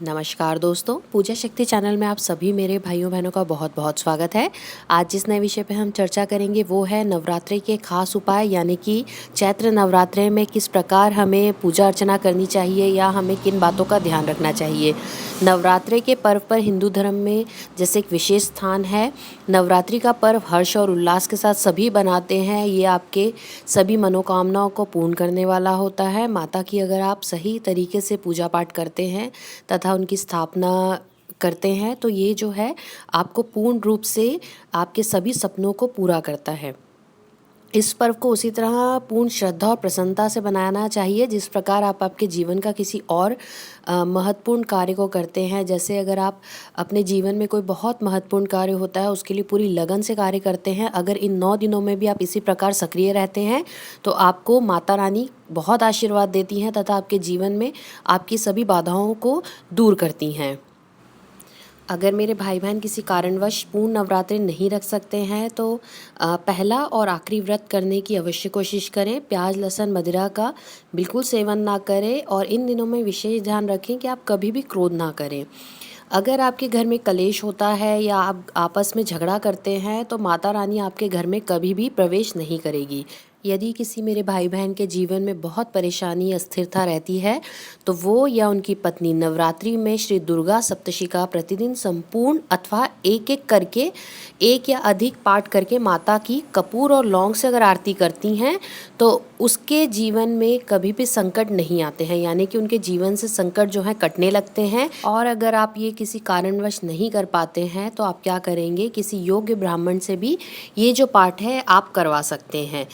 नमस्कार दोस्तों, पूजा शक्ति चैनल में आप सभी मेरे भाइयों बहनों का बहुत बहुत स्वागत है। आज जिस नए विषय पे हम चर्चा करेंगे वो है नवरात्रि के खास उपाय, यानी कि चैत्र नवरात्रि में किस प्रकार हमें पूजा अर्चना करनी चाहिए या हमें किन बातों का ध्यान रखना चाहिए। नवरात्रि के पर्व पर हिंदू धर्म में जैसे एक विशेष स्थान है। नवरात्रि का पर्व हर्ष और उल्लास के साथ सभी बनाते हैं। ये आपके सभी मनोकामनाओं को पूर्ण करने वाला होता है। माता की अगर आप सही तरीके से पूजा पाठ करते हैं तथा उनकी स्थापना करते हैं तो ये जो है आपको पूर्ण रूप से आपके सभी सपनों को पूरा करता है। इस पर्व को उसी तरह पूर्ण श्रद्धा और प्रसन्नता से बनाना चाहिए जिस प्रकार आप आपके जीवन का किसी और महत्वपूर्ण कार्य को करते हैं। जैसे अगर आप अपने जीवन में कोई बहुत महत्वपूर्ण कार्य होता है उसके लिए पूरी लगन से कार्य करते हैं, अगर इन 9 दिनों में भी आप इसी प्रकार सक्रिय रहते हैं तो आपको माता रानी बहुत आशीर्वाद देती हैं तथा आपके जीवन में आपकी सभी बाधाओं को दूर करती हैं। अगर मेरे भाई बहन किसी कारणवश पूर्ण नवरात्रि नहीं रख सकते हैं तो पहला और आखिरी व्रत करने की अवश्य कोशिश करें। प्याज लहसुन मदिरा का बिल्कुल सेवन ना करें और इन दिनों में विशेष ध्यान रखें कि आप कभी भी क्रोध ना करें। अगर आपके घर में कलेश होता है या आप आपस में झगड़ा करते हैं तो माता रानी आपके घर में कभी भी प्रवेश नहीं करेगी। यदि किसी मेरे भाई बहन के जीवन में बहुत परेशानी अस्थिरता रहती है तो वो या उनकी पत्नी नवरात्रि में श्री दुर्गा सप्तशती का प्रतिदिन संपूर्ण अथवा एक एक करके एक या अधिक पाठ करके माता की कपूर और लौंग से अगर आरती करती हैं तो उसके जीवन में कभी भी संकट नहीं आते हैं, यानी कि उनके जीवन से संकट जो है कटने लगते हैं। और अगर आप ये किसी कारणवश नहीं कर पाते हैं तो आप क्या करेंगे, किसी योग्य ब्राह्मण से भी ये जो पाठ है आप करवा सकते हैं।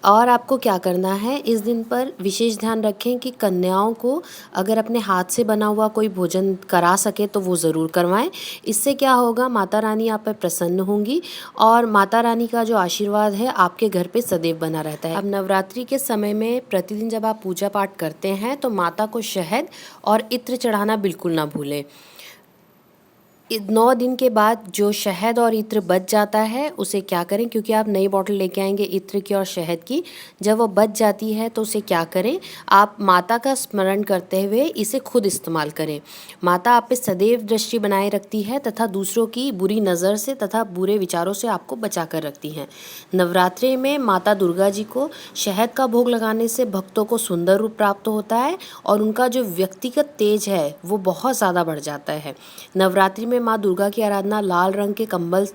और आपको क्या करना है, इस दिन पर विशेष ध्यान रखें कि कन्याओं को अगर अपने हाथ से बना हुआ कोई भोजन करा सके तो वो ज़रूर करवाएं। इससे क्या होगा, माता रानी आप पर प्रसन्न होंगी और माता रानी का जो आशीर्वाद है आपके घर पे सदैव बना रहता है। अब नवरात्रि के समय में प्रतिदिन जब आप पूजा पाठ करते हैं तो माता को शहद और इत्र चढ़ाना बिल्कुल ना भूलें। 9 दिन के बाद जो शहद और इत्र बच जाता है उसे क्या करें, क्योंकि आप नई बॉटल लेके आएंगे इत्र की और शहद की, जब वो बच जाती है तो उसे क्या करें, आप माता का स्मरण करते हुए इसे खुद इस्तेमाल करें। माता आप पे सदैव दृष्टि बनाए रखती है तथा दूसरों की बुरी नज़र से तथा बुरे विचारों से आपको बचा कर रखती हैं। नवरात्रि में माता दुर्गा जी को शहद का भोग लगाने से भक्तों को सुंदर रूप प्राप्त होता है और उनका जो व्यक्तिगत तेज है वो बहुत ज़्यादा बढ़ जाता है। नवरात्रि में माँ दुर्गा की आराधना लाल रंग के कंबल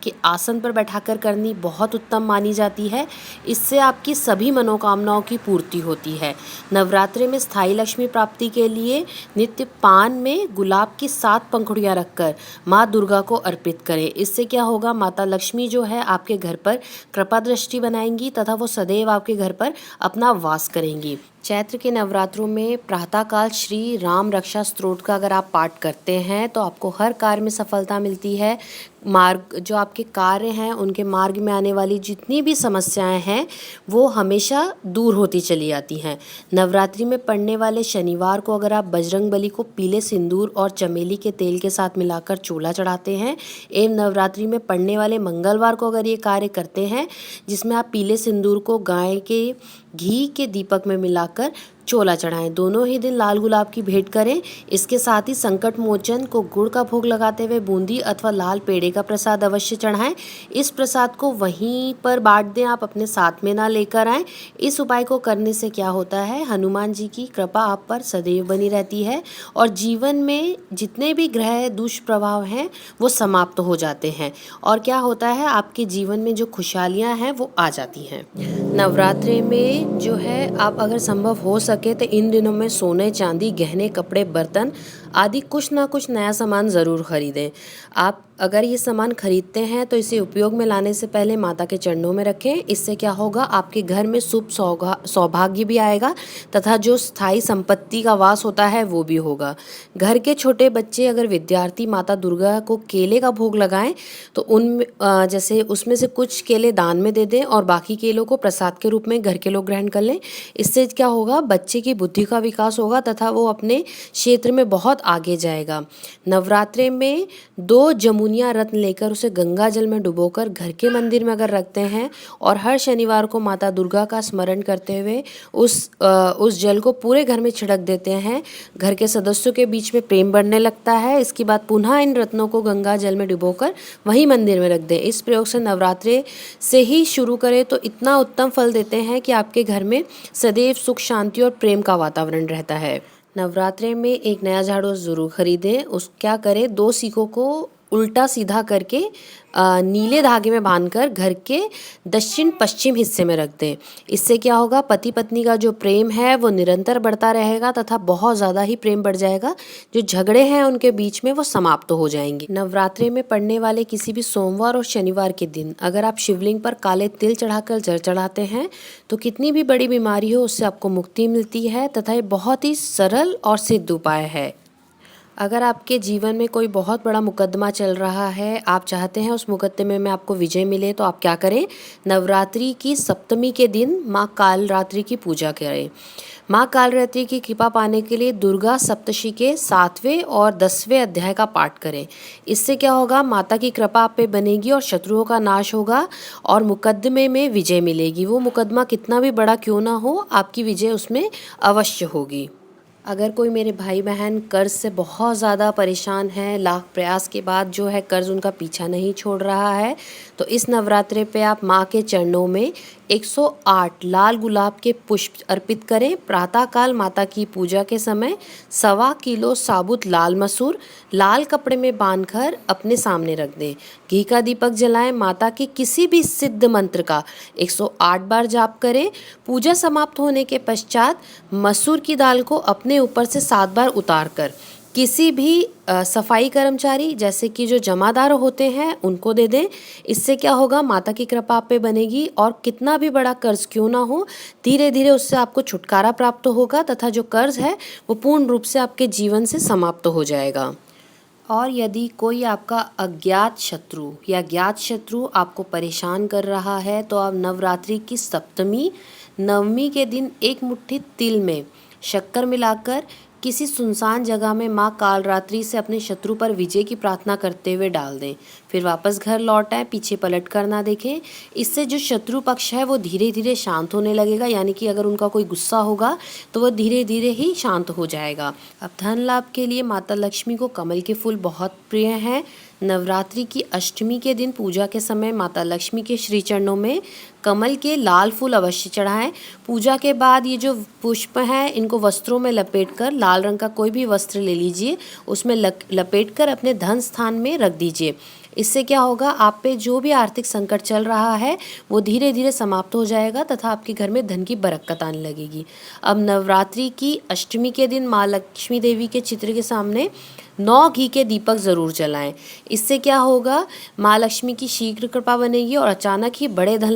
के आसन पर बैठाकर करनी बहुत उत्तम मानी जाती है। इससे आपकी सभी मनोकामनाओं की पूर्ति होती है। नवरात्रि में स्थायी लक्ष्मी प्राप्ति के लिए नित्य पान में गुलाब की 7 पंखुड़ियाँ रखकर माँ दुर्गा को अर्पित करें। इससे क्या होगा, माता लक्ष्मी जो है आपके घर पर कृपा दृष्टि बनाएंगी तथा वो सदैव आपके घर पर अपना वास करेंगी। चैत्र के नवरात्रों में प्रातःकाल श्री राम रक्षा स्तोत्र का अगर आप पाठ करते हैं तो आपको हर कार्य में सफलता मिलती है। मार्ग जो आपके कार्य हैं उनके मार्ग में आने वाली जितनी भी समस्याएं हैं वो हमेशा दूर होती चली आती हैं। नवरात्रि में पड़ने वाले शनिवार को अगर आप बजरंगबली को पीले सिंदूर और चमेली के तेल के साथ मिलाकर चोला चढ़ाते हैं एवं नवरात्रि में पड़ने वाले मंगलवार को अगर ये कार्य करते हैं जिसमें आप पीले सिंदूर को गाय के घी के दीपक में मिलाकर चोला चढ़ाएं, दोनों ही दिन लाल गुलाब की भेंट करें। इसके साथ ही संकट मोचन को गुड़ का भोग लगाते हुए बूंदी अथवा लाल पेड़े का प्रसाद अवश्य चढ़ाएं। इस प्रसाद को वहीं पर बांट दें, आप अपने साथ में ना लेकर आएं। इस उपाय को करने से क्या होता है, हनुमान जी की कृपा आप पर सदैव बनी रहती है और जीवन में जितने भी ग्रह दुष्प्रभाव हैं वो समाप्त हो जाते हैं और क्या होता है, आपके जीवन में जो खुशहालियाँ हैं वो आ जाती हैं। नवरात्रि में जो है आप अगर संभव हो सके तो इन दिनों में सोने चांदी गहने कपड़े बर्तन आदि कुछ ना कुछ नया सामान ज़रूर खरीदें। आप अगर ये सामान खरीदते हैं तो इसे उपयोग में लाने से पहले माता के चरणों में रखें। इससे क्या होगा, आपके घर में शुभ सौभाग्य भी आएगा तथा जो स्थायी संपत्ति का वास होता है वो भी होगा। घर के छोटे बच्चे अगर विद्यार्थी माता दुर्गा को केले का भोग लगाएं तो उन जैसे उसमें से कुछ केले दान में दे दें और बाकी केलों को प्रसाद के रूप में घर के लोग ग्रहण कर लें। इससे क्या होगा, बच्चे की बुद्धि का विकास होगा तथा वो अपने क्षेत्र में बहुत आगे जाएगा। नवरात्रि में 2 जमुनी जमुनिया रत्न लेकर उसे गंगा जल में डुबोकर घर के मंदिर में अगर रखते हैं और हर शनिवार को माता दुर्गा का स्मरण करते हुए उस जल को पूरे घर में छिड़क देते हैं, घर के सदस्यों के बीच में प्रेम बढ़ने लगता है। इसके बाद पुनः इन रत्नों को गंगा जल में डुबोकर वहीं मंदिर में रख दें। इस प्रयोग से नवरात्रे से ही शुरू करें तो इतना उत्तम फल देते हैं कि आपके घर में सदैव सुख, शांति और प्रेम का वातावरण रहता है। नवरात्रे में एक नया झाड़ू ज़रूर खरीदें। क्या करें, 2 सीखों को उल्टा सीधा करके नीले धागे में बांधकर घर के दक्षिण पश्चिम हिस्से में रख दें। इससे क्या होगा, पति पत्नी का जो प्रेम है वो निरंतर बढ़ता रहेगा तथा बहुत ज़्यादा ही प्रेम बढ़ जाएगा। जो झगड़े हैं उनके बीच में वो समाप्त हो जाएंगे। नवरात्रि में पड़ने वाले किसी भी सोमवार और शनिवार के दिन अगर आप शिवलिंग पर काले तिल चढ़ाकर जल चढ़ाते हैं तो कितनी भी बड़ी बीमारी हो उससे आपको मुक्ति मिलती है तथा ये बहुत ही सरल और सिद्ध उपाय है। अगर आपके जीवन में कोई बहुत बड़ा मुकदमा चल रहा है, आप चाहते हैं उस मुकदमे में आपको विजय मिले, तो आप क्या करें, नवरात्रि की सप्तमी के दिन माँ कालरात्रि की पूजा करें। माँ कालरात्रि की कृपा पाने के लिए दुर्गा सप्तशती के 7वें और 10वें अध्याय का पाठ करें। इससे क्या होगा, माता की कृपा आप पे बनेगी और शत्रुओं का नाश होगा और मुकदमे में विजय मिलेगी। वो मुकदमा कितना भी बड़ा क्यों ना हो, आपकी विजय उसमें अवश्य होगी। अगर कोई मेरे भाई बहन कर्ज से बहुत ज़्यादा परेशान है, लाख प्रयास के बाद जो है कर्ज उनका पीछा नहीं छोड़ रहा है, तो इस नवरात्रि पे आप माँ के चरणों में 108 लाल गुलाब के पुष्प अर्पित करें। प्रातःकाल माता की पूजा के समय 1.25 किलो साबुत लाल मसूर लाल कपड़े में बांधकर अपने सामने रख दें। घी का दीपक जलाएं। माता के किसी भी सिद्ध मंत्र का 108 बार जाप करें। पूजा समाप्त होने के पश्चात मसूर की दाल को अपने ऊपर से 7 बार उतार कर किसी भी सफाई कर्मचारी जैसे कि जो जमादार होते हैं उनको दे दें। इससे क्या होगा, माता की कृपा आप पे बनेगी और कितना भी बड़ा कर्ज क्यों ना हो, धीरे धीरे उससे आपको छुटकारा प्राप्त होगा तथा जो कर्ज है वो पूर्ण रूप से आपके जीवन से समाप्त हो जाएगा। और यदि कोई आपका अज्ञात शत्रु या ज्ञात शत्रु आपको परेशान कर रहा है तो आप नवरात्रि की सप्तमी नवमी के दिन 1 मुट्ठी तिल में शक्कर मिलाकर किसी सुनसान जगह में माँ कालरात्रि से अपने शत्रु पर विजय की प्रार्थना करते हुए डाल दें। फिर वापस घर लौट आए, पीछे पलट कर ना देखें। इससे जो शत्रु पक्ष है वो धीरे धीरे शांत होने लगेगा, यानी कि अगर उनका कोई गुस्सा होगा तो वह धीरे धीरे ही शांत हो जाएगा। अब धन लाभ के लिए माता लक्ष्मी को कमल के फूल बहुत प्रिय हैं। नवरात्रि की अष्टमी के दिन पूजा के समय माता लक्ष्मी के श्री चरणों में कमल के लाल फूल अवश्य चढ़ाएं। पूजा के बाद ये जो पुष्प हैं इनको वस्त्रों में लपेटकर, लाल रंग का कोई भी वस्त्र ले लीजिए, उसमें लपेटकर अपने धन स्थान में रख दीजिए। इससे क्या होगा, आप पे जो भी आर्थिक संकट चल रहा है वो धीरे धीरे समाप्त हो जाएगा तथा आपके घर में धन की बरकत आने लगेगी। अब नवरात्रि की अष्टमी के दिन माँ लक्ष्मी देवी के चित्र के सामने 9 घी के दीपक ज़रूर जलाएं। इससे क्या होगा, माँ लक्ष्मी की शीघ्र कृपा बनेगी और अचानक ही बड़े धन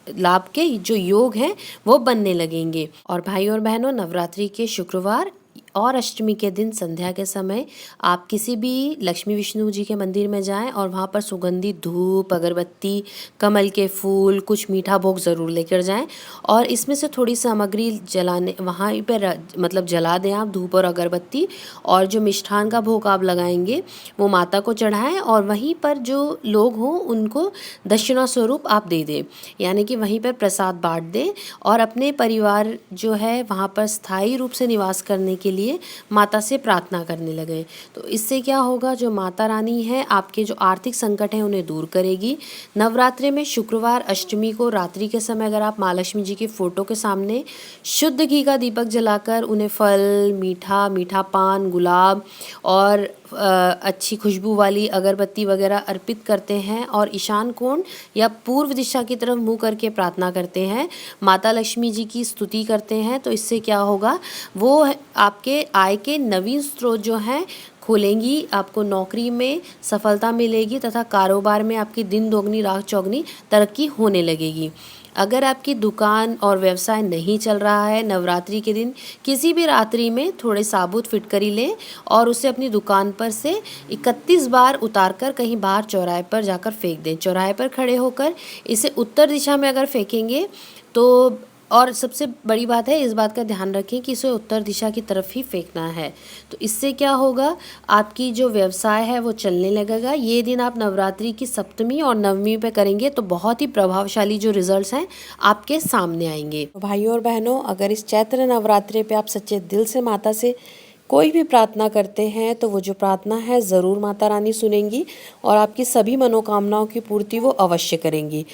लाभ के जो योग हैं वो बनने लगेंगे। और भाई और बहनों, नवरात्रि के शुक्रवार और अष्टमी के दिन संध्या के समय आप किसी भी लक्ष्मी विष्णु जी के मंदिर में जाएं और वहाँ पर सुगंधित धूप, अगरबत्ती, कमल के फूल, कुछ मीठा भोग ज़रूर लेकर जाएं और इसमें से थोड़ी सामग्री जलाने वहाँ पर मतलब जला दें आप धूप और अगरबत्ती, और जो मिष्ठान का भोग आप लगाएंगे वो माता को चढ़ाएं और वहीं पर जो लोग हों उनको दक्षिणा स्वरूप आप दे दें, यानी कि वहीं पर प्रसाद बांट दें और अपने परिवार जो है वहाँ पर स्थायी रूप से निवास करने के लिए माता से प्रार्थना करने लगे। तो इससे क्या होगा, जो माता रानी है आपके जो आर्थिक संकट हैं उन्हें दूर करेगी। नवरात्रि में शुक्रवार अष्टमी को रात्रि के समय अगर आप माँ लक्ष्मी जी की फोटो के सामने शुद्ध घी का दीपक जलाकर उन्हें फल, मीठा पान, गुलाब और अच्छी खुशबू वाली अगरबत्ती वगैरह अर्पित करते हैं और ईशान कोण या पूर्व दिशा की तरफ मुंह करके प्रार्थना करते हैं, माता लक्ष्मी जी की स्तुति करते हैं, तो इससे क्या होगा, वो आपके आय के नवीन स्रोत जो हैं खोलेंगी, आपको नौकरी में सफलता मिलेगी तथा कारोबार में आपकी दिन दोगुनी रात चौगुनी तरक्की होने लगेगी। अगर आपकी दुकान और व्यवसाय नहीं चल रहा है, नवरात्रि के दिन किसी भी रात्रि में थोड़े साबुत फिटकरी लें और उसे अपनी दुकान पर से 31 बार उतारकर कहीं बाहर चौराहे पर जाकर फेंक दें। चौराहे पर खड़े होकर इसे उत्तर दिशा में अगर फेंकेंगे तो और सबसे बड़ी बात है, इस बात का ध्यान रखें कि इसे उत्तर दिशा की तरफ ही फेंकना है। तो इससे क्या होगा, आपकी जो व्यवसाय है वो चलने लगेगा। ये दिन आप नवरात्रि की सप्तमी और नवमी पे करेंगे तो बहुत ही प्रभावशाली जो रिजल्ट्स हैं आपके सामने आएंगे। तो भाइयों और बहनों, अगर इस चैत्र नवरात्रि पे आप सच्चे दिल से माता से कोई भी प्रार्थना करते हैं तो वो जो प्रार्थना है ज़रूर माता रानी सुनेंगी और आपकी सभी मनोकामनाओं की पूर्ति वो अवश्य करेंगी।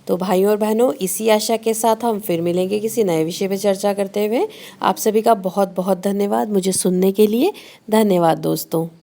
तो भाइयों और बहनों, इसी आशा के साथ हम फिर मिलेंगे किसी नए विषय पे चर्चा करते हुए। आप सभी का बहुत बहुत धन्यवाद मुझे सुनने के लिए। धन्यवाद दोस्तों।